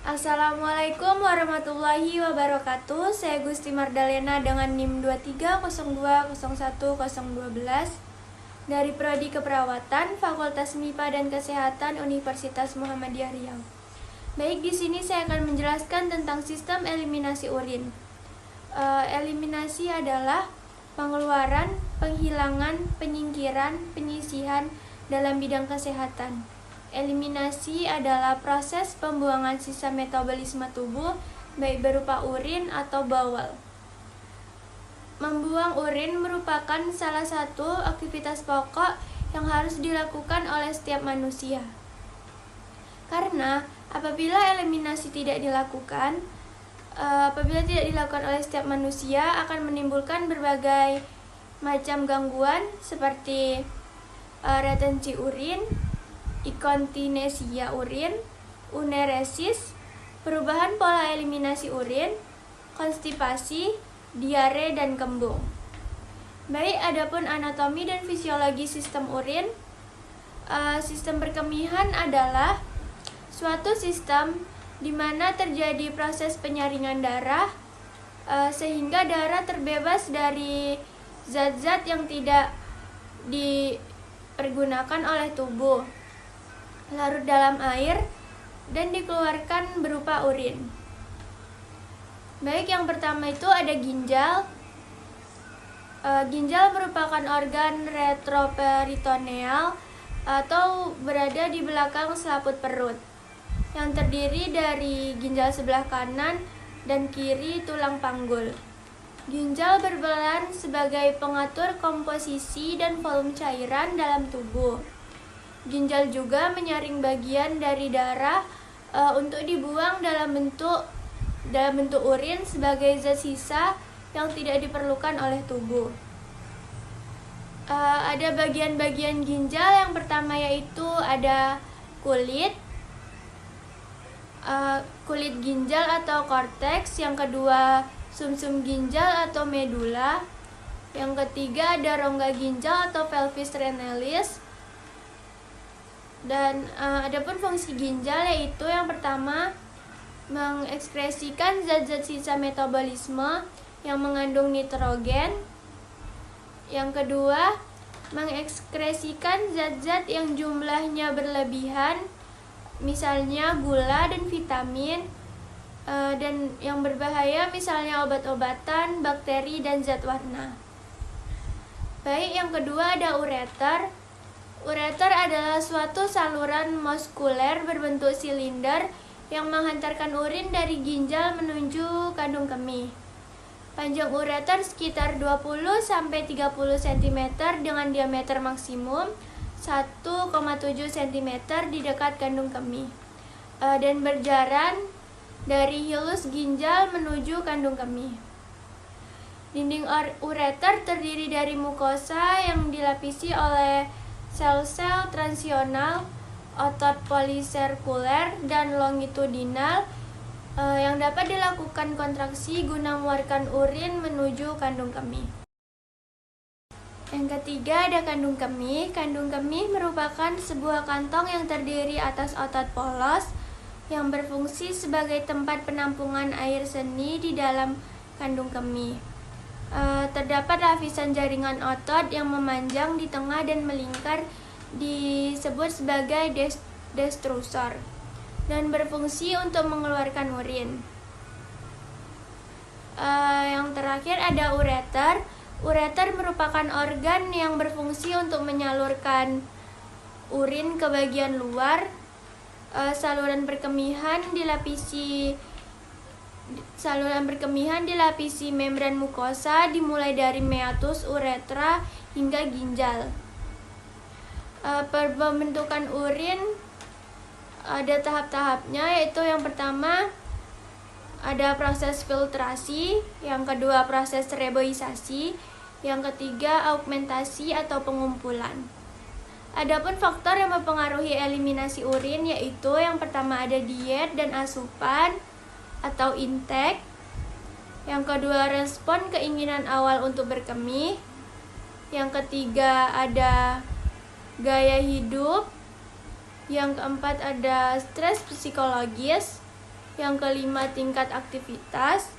Assalamualaikum warahmatullahi wabarakatuh. Saya Gusti Mardalena dengan NIM 2302010012 dari Prodi Keperawatan Fakultas MIPA dan Kesehatan Universitas Muhammadiyah Riau. Baik, di sini saya akan menjelaskan tentang sistem eliminasi urin. Eliminasi adalah pengeluaran, penghilangan, penyingkiran, penyisihan dalam bidang kesehatan. Eliminasi adalah proses pembuangan sisa metabolisme tubuh, baik berupa urin atau bawel. Membuang urin merupakan salah satu aktivitas pokok yang harus dilakukan oleh setiap manusia. Karena apabila eliminasi tidak dilakukan oleh setiap manusia, akan menimbulkan berbagai macam gangguan seperti retensi urin, inkontinensia urin, ureneresis, perubahan pola eliminasi urin, konstipasi, diare, dan kembung. Baik, adapun anatomi dan fisiologi sistem urin. Sistem perkemihan adalah suatu sistem di mana terjadi proses penyaringan darah sehingga darah terbebas dari zat-zat yang tidak dipergunakan oleh tubuh, larut dalam air, dan dikeluarkan berupa urin. Baik, yang pertama itu ada ginjal. Ginjal merupakan organ retroperitoneal atau berada di belakang selaput perut, yang terdiri dari ginjal sebelah kanan dan kiri tulang panggul. Ginjal berperan sebagai pengatur komposisi dan volume cairan dalam tubuh. Ginjal juga menyaring bagian dari darah untuk dibuang dalam bentuk urin sebagai zat sisa yang tidak diperlukan oleh tubuh. Ada bagian-bagian ginjal. Yang pertama yaitu ada kulit ginjal atau korteks. Yang kedua sumsum ginjal atau medula. Yang ketiga ada rongga ginjal atau pelvis renalis. Dan adapun fungsi ginjal yaitu yang pertama mengekskresikan zat-zat sisa metabolisme yang mengandung nitrogen. Yang kedua, mengekskresikan zat-zat yang jumlahnya berlebihan, misalnya gula dan vitamin, dan yang berbahaya misalnya obat-obatan, bakteri, dan zat warna. Baik, yang kedua ada ureter. Ureter adalah suatu saluran muskuler berbentuk silinder yang menghantarkan urin dari ginjal menuju kandung kemih. Panjang ureter sekitar 20-30 cm dengan diameter maksimum 1,7 cm di dekat kandung kemih, dan berjaran dari hilus ginjal menuju kandung kemih. Dinding ureter terdiri dari mukosa yang dilapisi oleh sel-sel transional, otot polisirkuler, dan longitudinal yang dapat dilakukan kontraksi guna mengeluarkan urin menuju kandung kemih. Yang ketiga ada kandung kemih. Kandung kemih merupakan sebuah kantong yang terdiri atas otot polos yang berfungsi sebagai tempat penampungan air seni di dalam kandung kemih. Terdapat lapisan jaringan otot yang memanjang di tengah dan melingkar, disebut sebagai destrusor, dan berfungsi untuk mengeluarkan urin. Yang terakhir ada ureter. Ureter merupakan organ yang berfungsi untuk menyalurkan urin ke bagian luar. Saluran perkemihan dilapisi membran mukosa dimulai dari meatus uretra hingga ginjal. Pembentukan urin ada tahap-tahapnya, yaitu yang pertama ada proses filtrasi, yang kedua proses reboisasi, yang ketiga augmentasi atau pengumpulan. Adapun faktor yang mempengaruhi eliminasi urin yaitu yang pertama ada diet dan asupan atau intake. Yang kedua respon keinginan awal untuk berkemih. Yang ketiga ada gaya hidup. Yang keempat ada stres psikologis. Yang kelima, tingkat aktivitas.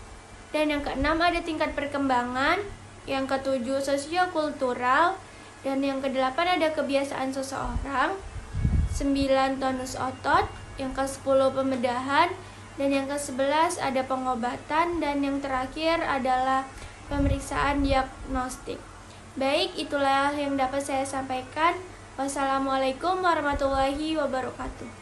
Dan yang keenam, ada tingkat perkembangan. Yang ketujuh, sosiokultural. Dan yang kedelapan, ada kebiasaan seseorang. 9, tonus otot. Yang ke-10, pembedahan. Dan yang ke-11, ada pengobatan. Dan yang terakhir adalah pemeriksaan diagnostik. Baik, itulah yang dapat saya sampaikan. Wassalamualaikum warahmatullahi wabarakatuh.